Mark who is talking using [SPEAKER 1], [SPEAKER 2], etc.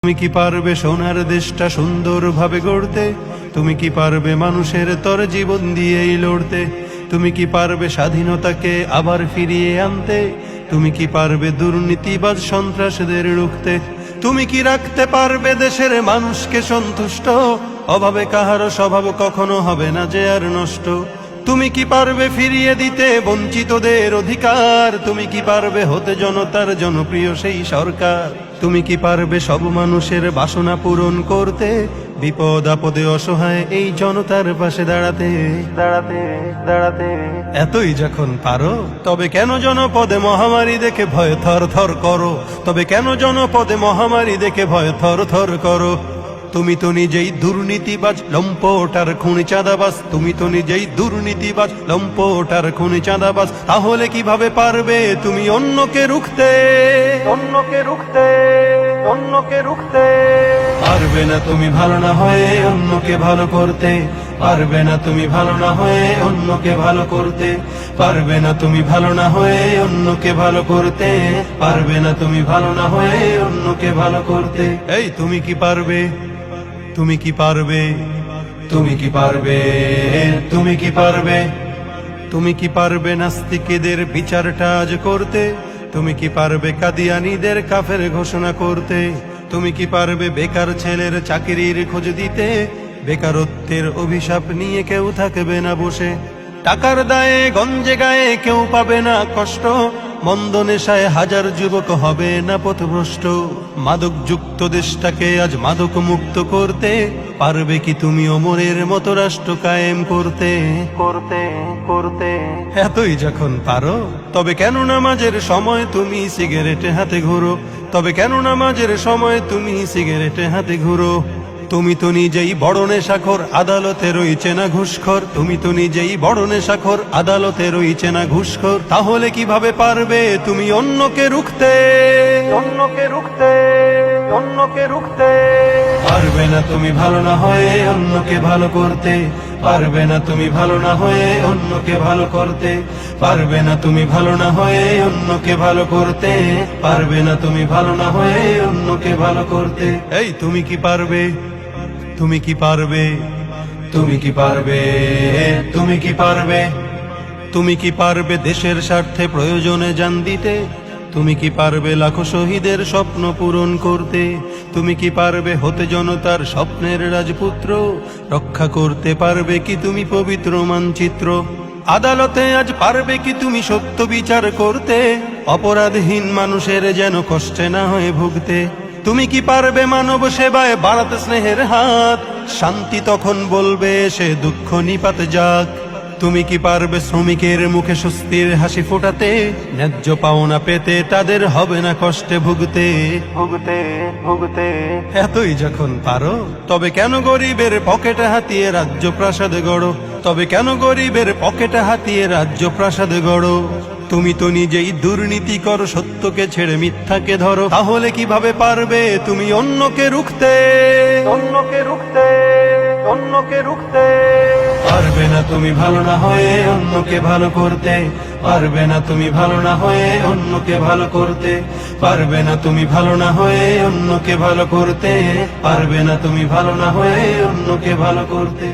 [SPEAKER 1] তুমি কি পারবে সোনার দেশটা সুন্দরভাবে গড়তে? তুমি কি পারবে মানুষের তর জীবন দিয়েই লড়তে? তুমি কি পারবে স্বাধীনতাকে আবার ফিরিয়ে আনতে? তুমি কি পারবে দুর্নীতিবাজ সন্ত্রাসীদের রুখতে? তুমি কি রাখতে পারবে দেশের মানুষকে সন্তুষ্ট? অভাবে কাহারও স্বভাব কখনো হবে না যে আর নষ্ট। তুমি কি পারবে ফিরিয়ে দিতে বঞ্চিতদের অধিকার? তুমি কি পারবে হতে জনতার জনপ্রিয় সেই সরকার? তুমি কি পারবে সব মানুষের বাসনা পূরণ করতে? বিপদ আপদে অসহায় এই জনতার পাশে দাঁড়াতে দাঁড়াতে দাঁড়াতে এতই যখন পারো, তবে কেন জনপদে মহামারী দেখে ভয় থর থর করো? তবে কেন জনপদে মহামারী দেখে ভয় থর থর করো? তুমি তো নিজেই দুর্নীতিবাজ, লম্পট আর খুনি চাঁদাবাজ। তুমি তো নিজেই দুর্নীতিবাজ, লম্পট আর খুনি চাঁদাবাজ। তাহলে কিভাবে পারবে তুমি অন্যকে রুখতে? অন্যকে রুখতে, অন্যকে রুখতে পারবে না তুমি ভালো না হয়ে অন্যকে ভালো করতে। পারবে না তুমি ভালো না হয়ে অন্যকে ভালো করতে। পারবে না তুমি ভালো না হয়ে অন্যকে ভালো করতে। পারবে না তুমি ভালো না হয়ে অন্যকে ভালো করতে। এই তুমি কি পারবে? তুমি কি পারবে? তুমি কি পারবে? তুমি কি পারবে? তুমি কি পারবে নাস্তিকদের বিচারটা আজ করতে? তুমি কি পারবে কাদিয়ানীদের কাফের ঘোষণা করতে? তুমি কি পারবে বেকার ছেলের চাকরির খোঁজ দিতে? বেকারত্বের অভিশাপ নিয়ে কেউ থাকবে না বসে। টাকার দায়ে গঞ্জে গায়ে কেউ পাবে না কষ্ট। মন্দ নেশায় হাজার যুবক হবে না পথভ্রষ্ট। মাদক যুক্ত দেশটাকে আজ মাদক মুক্ত করতে। পারবে কি তুমি ওমরের মতো রাষ্ট্র কায়েম করতে? করতে করতে এতই যখন পারো, তবে কেন নামাজের সময় তুমি সিগারেটে হাতে ঘুরো? তবে কেন নামাজের সময় তুমি সিগারেটে হাতে ঘুরো? তুমি তো নিজেই বড় নেশাখোর, আদালতে রইছে না ঘুষখোর। তুমি তো নিজেই বড় নেশাখোর, আদালতে রইছে না ঘুষখোর। তাহলে কিভাবে পারবে তুমি অন্যকে রুখতে? অন্যকে রুখতে, অন্যকে রুখতে পারবে না তুমি ভালো না হয়ে অন্যকে ভালো করতে। পারবে না তুমি ভালো না হয়ে অন্যকে ভালো করতে। পারবে না তুমি ভালো না হয়ে অন্যকে ভালো করতে। পারবে না তুমি ভালো না হয়ে অন্যকে ভালো করতে। এই তুমি কি পারবে? তুমি কি পারবে? তুমি কি পারবে? তুমি কি পারবে? তুমি কি পারবে দেশের স্বার্থে প্রয়োজনে জান দিতে? তুমি কি পারবে লাখো শহীদের স্বপ্ন পূরণ করতে? তুমি কি পারবে হতে জনতার স্বপ্নের রাজপুত্র? রক্ষা করতে পারবে কি তুমি পবিত্র মানচিত্র? আদালতে আজ পারবে কি তুমি সত্য বিচার করতে? অপরাধহীন মানুষের যেন কষ্টে না হয়ে ভুগতে। তুমি কি পারবে মানব সেবায় বাড়াতে স্নেহের হাত? শান্তি তখন বলবে সে দুঃখ নিপাত যাক। তুমি কি পারবে শ্রমিকের মুখে স্বস্তির হাসি ফোটাতে? ন্যায্য পাওনা পেতে তাদের হবে না কষ্টে ভুগতে ভুগতে ভুগতে এতই যখন পারো, তবে কেন গরিবের পকেটে হাতিয়ে রাজ্য প্রাসাদ গড়ো? তবে কেন গরিবের পকেটে হাতিয়ে রাজ্য প্রাসাদ গড়ো? তুমি তো নিজেই দুর্নীতি করো, সত্যকে ছেড়ে মিথ্যাকে ধরো। তাহলে কিভাবে পারবে তুমি অন্যকে রুখতে? অন্যকে রুখতে, অন্যকে রুখতে পারবে না তুমি ভালো না হয়ে অন্যকে ভালো করতে। পারবে না তুমি ভালো না হয়ে অন্যকে ভালো করতে। পারবে না তুমি ভালো না হয়ে অন্যকে ভালো করতে। পারবে না তুমি ভালো না হয়ে অন্যকে ভালো করতে।